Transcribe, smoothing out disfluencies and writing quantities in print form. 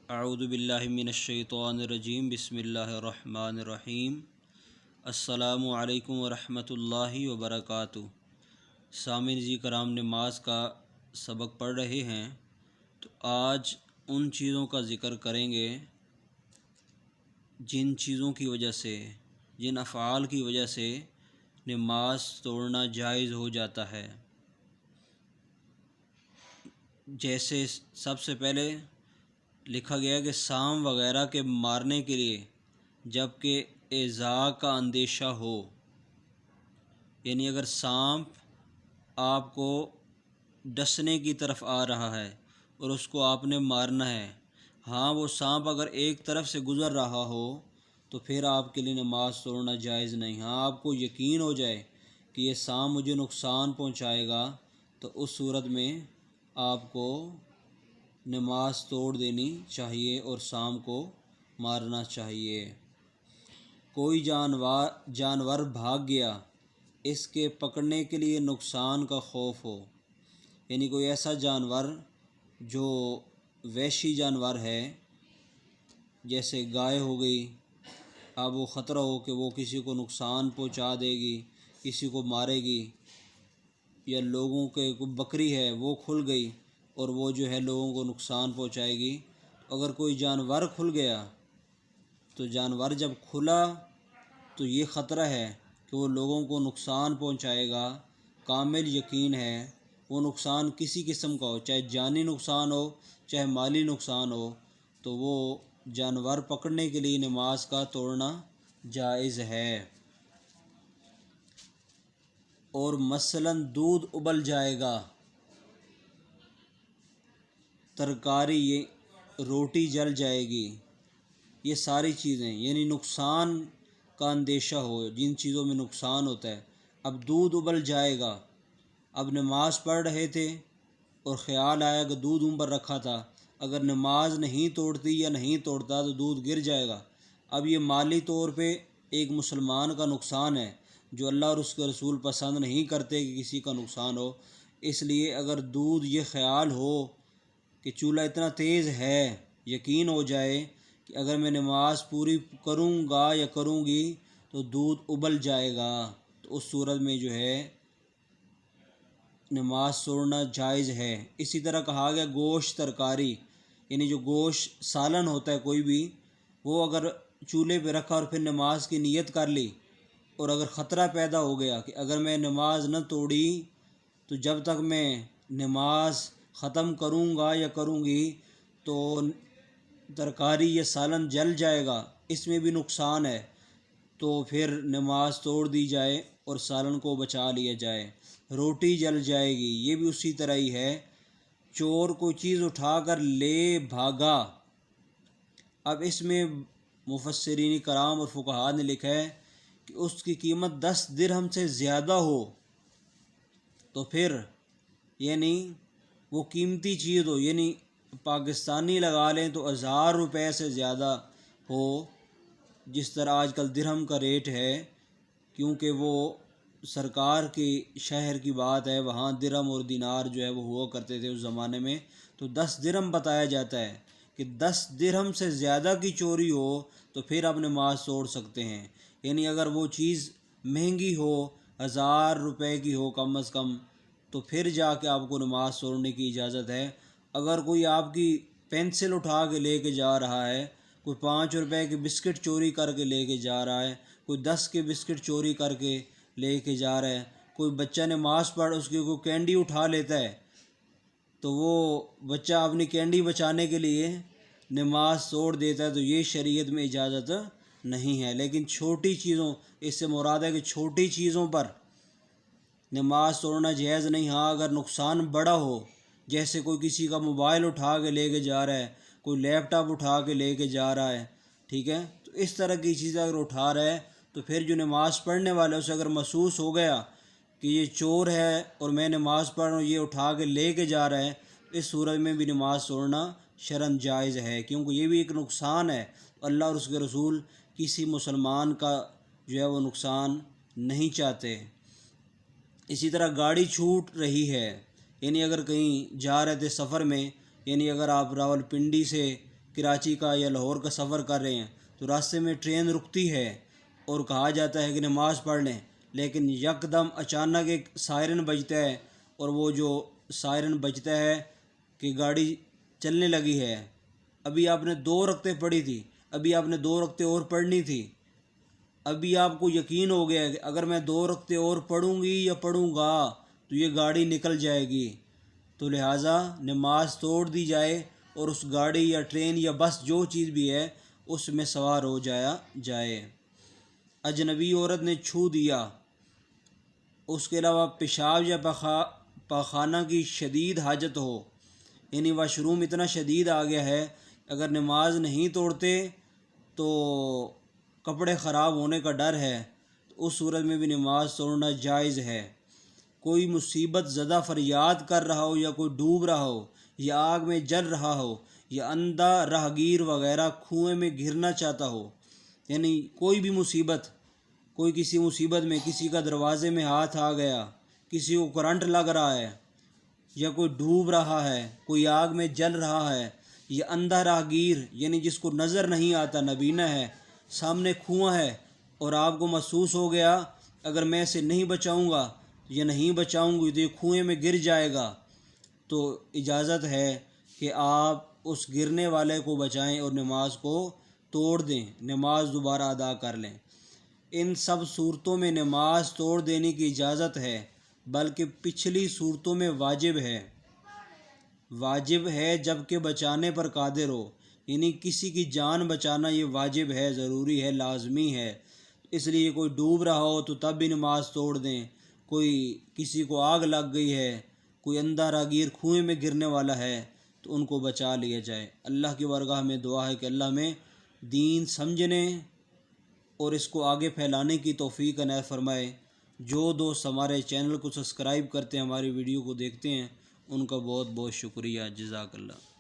اعوذ باللہ من الشیطان الرجیم بسم اللہ الرحمن الرحیم السلام علیکم ورحمۃ اللہ وبرکاتہ۔ سامعین جی کرام، نماز کا سبق پڑھ رہے ہیں تو آج ان چیزوں کا ذکر کریں گے جن چیزوں کی وجہ سے، جن افعال کی وجہ سے نماز توڑنا جائز ہو جاتا ہے۔ جیسے سب سے پہلے لکھا گیا کہ سانپ وغیرہ کے مارنے کے لیے جب کہ ایذاء کا اندیشہ ہو، یعنی اگر سانپ آپ کو ڈسنے کی طرف آ رہا ہے اور اس کو آپ نے مارنا ہے، ہاں وہ سانپ اگر ایک طرف سے گزر رہا ہو تو پھر آپ کے لیے نماز توڑنا جائز نہیں۔ ہاں آپ کو یقین ہو جائے کہ یہ سانپ مجھے نقصان پہنچائے گا تو اس صورت میں آپ کو نماز توڑ دینی چاہیے اور سانپ کو مارنا چاہیے۔ کوئی جانور بھاگ گیا، اس کے پکڑنے کے لیے نقصان کا خوف ہو، یعنی کوئی ایسا جانور جو وحشی جانور ہے جیسے گائے ہو گئی، اب وہ خطرہ ہو کہ وہ کسی کو نقصان پہنچا دے گی، کسی کو مارے گی، یا لوگوں کے کوئی بکری ہے وہ کھل گئی اور وہ جو ہے لوگوں کو نقصان پہنچائے گی۔ اگر کوئی جانور کھل گیا تو جانور جب کھلا تو یہ خطرہ ہے کہ وہ لوگوں کو نقصان پہنچائے گا، کامل یقین ہے وہ نقصان کسی قسم کا ہو، چاہے جانی نقصان ہو چاہے مالی نقصان ہو، تو وہ جانور پکڑنے کے لیے نماز کا توڑنا جائز ہے۔ اور مثلاً دودھ ابل جائے گا، ترکاری روٹی جل جائے گی، یہ ساری چیزیں یعنی نقصان کا اندیشہ ہو، جن چیزوں میں نقصان ہوتا ہے۔ اب دودھ ابل جائے گا، اب نماز پڑھ رہے تھے اور خیال آیا کہ دودھ اوپر رکھا تھا، اگر نماز نہیں توڑتی یا نہیں توڑتا تو دودھ گر جائے گا۔ اب یہ مالی طور پہ ایک مسلمان کا نقصان ہے جو اللہ اور اس کے رسول پسند نہیں کرتے کہ کسی کا نقصان ہو، اس لیے اگر دودھ یہ خیال ہو کہ چولہا اتنا تیز ہے، یقین ہو جائے کہ اگر میں نماز پوری کروں گا یا کروں گی تو دودھ ابل جائے گا، تو اس صورت میں جو ہے نماز توڑنا جائز ہے۔ اسی طرح کہا گیا گوشت ترکاری، یعنی جو گوشت سالن ہوتا ہے کوئی بھی، وہ اگر چولہے پہ رکھا اور پھر نماز کی نیت کر لی اور اگر خطرہ پیدا ہو گیا کہ اگر میں نماز نہ توڑی تو جب تک میں نماز ختم کروں گا یا کروں گی تو ترکاری یا سالن جل جائے گا، اس میں بھی نقصان ہے، تو پھر نماز توڑ دی جائے اور سالن کو بچا لیا جائے۔ روٹی جل جائے گی، یہ بھی اسی طرح ہی ہے۔ چور کوئی چیز اٹھا کر لے بھاگا، اب اس میں مفسرین کرام اور فقہاء نے لکھا ہے کہ اس کی قیمت 10 درہم سے زیادہ ہو تو پھر یعنی وہ قیمتی چیز ہو، یعنی پاکستانی لگا لیں تو 1000 روپے سے زیادہ ہو، جس طرح آج کل درہم کا ریٹ ہے، کیونکہ وہ سرکار کی شہر کی بات ہے، وہاں درہم اور دینار جو ہے وہ ہوا کرتے تھے اس زمانے میں، تو 10 درہم بتایا جاتا ہے کہ 10 درہم سے زیادہ کی چوری ہو تو پھر آپ نماز توڑ سکتے ہیں۔ یعنی اگر وہ چیز مہنگی ہو، 1000 روپے کی ہو کم از کم، تو پھر جا کے آپ کو نماز توڑنے کی اجازت ہے۔ اگر کوئی آپ کی پینسل اٹھا کے لے کے جا رہا ہے، کوئی 5 روپے کے بسکٹ چوری کر کے لے کے جا رہا ہے، کوئی 10 کے بسکٹ چوری کر کے لے کے جا رہا ہے، کوئی بچہ نماز پڑھ اس کی کوئی کینڈی اٹھا لیتا ہے تو وہ بچہ اپنی کینڈی بچانے کے لیے نماز توڑ دیتا ہے، تو یہ شریعت میں اجازت نہیں ہے۔ لیکن چھوٹی چیزوں، اس سے مراد ہے کہ چھوٹی چیزوں پر نماز توڑنا جائز نہیں۔ ہاں اگر نقصان بڑا ہو، جیسے کوئی کسی کا موبائل اٹھا کے لے کے جا رہا ہے، کوئی لیپ ٹاپ اٹھا کے لے کے جا رہا ہے، ٹھیک ہے، تو اس طرح کی چیزیں اگر اٹھا رہا ہے تو پھر جو نماز پڑھنے والے اسے اگر محسوس ہو گیا کہ یہ چور ہے اور میں نماز پڑھ رہا ہوں، یہ اٹھا کے لے کے جا رہا ہے، اس صورت میں بھی نماز توڑنا شرعاً جائز ہے، کیونکہ یہ بھی ایک نقصان ہے۔ اللہ اور اس کے رسول کسی مسلمان کا جو ہے وہ نقصان نہیں چاہتے۔ اسی طرح گاڑی چھوٹ رہی ہے، یعنی اگر کہیں جا رہے تھے سفر میں، یعنی اگر آپ راولپنڈی سے کراچی کا یا لاہور کا سفر کر رہے ہیں تو راستے میں ٹرین رکتی ہے اور کہا جاتا ہے کہ نماز پڑھ لیں، لیکن یکدم اچانک ایک سائرن بجتا ہے، اور وہ جو سائرن بجتا ہے کہ گاڑی چلنے لگی ہے، ابھی آپ نے 2 رکعتیں پڑھی تھی، ابھی آپ نے 2 رکعتیں اور پڑھنی تھی، ابھی آپ کو یقین ہو گیا ہے کہ اگر میں 2 رکعتیں اور پڑھوں گی یا پڑھوں گا تو یہ گاڑی نکل جائے گی، تو لہٰذا نماز توڑ دی جائے اور اس گاڑی یا ٹرین یا بس جو چیز بھی ہے اس میں سوار ہو جائے۔ اجنبی عورت نے چھو دیا، اس کے علاوہ پیشاب یا پاخانہ کی شدید حاجت ہو، یعنی واش روم اتنا شدید آ گیا ہے، اگر نماز نہیں توڑتے تو کپڑے خراب ہونے کا ڈر ہے، تو اس صورت میں بھی نماز توڑنا جائز ہے۔ کوئی مصیبت زدہ فریاد کر رہا ہو، یا کوئی ڈوب رہا ہو، یا آگ میں جل رہا ہو، یا اندھا راہگیر وغیرہ کنویں میں گرنا چاہتا ہو، یعنی کوئی بھی مصیبت، کوئی کسی مصیبت میں، کسی کا دروازے میں ہاتھ آ گیا، کسی کو کرنٹ لگ رہا ہے، یا کوئی ڈوب رہا ہے، کوئی آگ میں جل رہا ہے، یا اندھا راہگیر یعنی جس کو نظر نہیں آتا، نابینا ہے، سامنے کنواں ہے اور آپ کو محسوس ہو گیا اگر میں اسے نہیں بچاؤں گا یا نہیں بچاؤں گی تو یہ کنویں میں گر جائے گا، تو اجازت ہے کہ آپ اس گرنے والے کو بچائیں اور نماز کو توڑ دیں، نماز دوبارہ ادا کر لیں۔ ان سب صورتوں میں نماز توڑ دینے کی اجازت ہے، بلکہ پچھلی صورتوں میں واجب ہے جبکہ بچانے پر قادر ہو، یعنی کسی کی جان بچانا یہ واجب ہے، ضروری ہے، لازمی ہے، اس لیے کوئی ڈوب رہا ہو تو تب بھی نماز توڑ دیں، کوئی کسی کو آگ لگ گئی ہے، کوئی اندھا راہگیر کنویں میں گرنے والا ہے تو ان کو بچا لیا جائے۔ اللہ کی بارگاہ میں دعا ہے کہ اللہ ہمیں دین سمجھنے اور اس کو آگے پھیلانے کی توفیق عنایت فرمائے۔ جو دوست ہمارے چینل کو سبسکرائب کرتے ہیں، ہماری ویڈیو کو دیکھتے ہیں، ان کا بہت بہت شکریہ۔ جزاک اللہ۔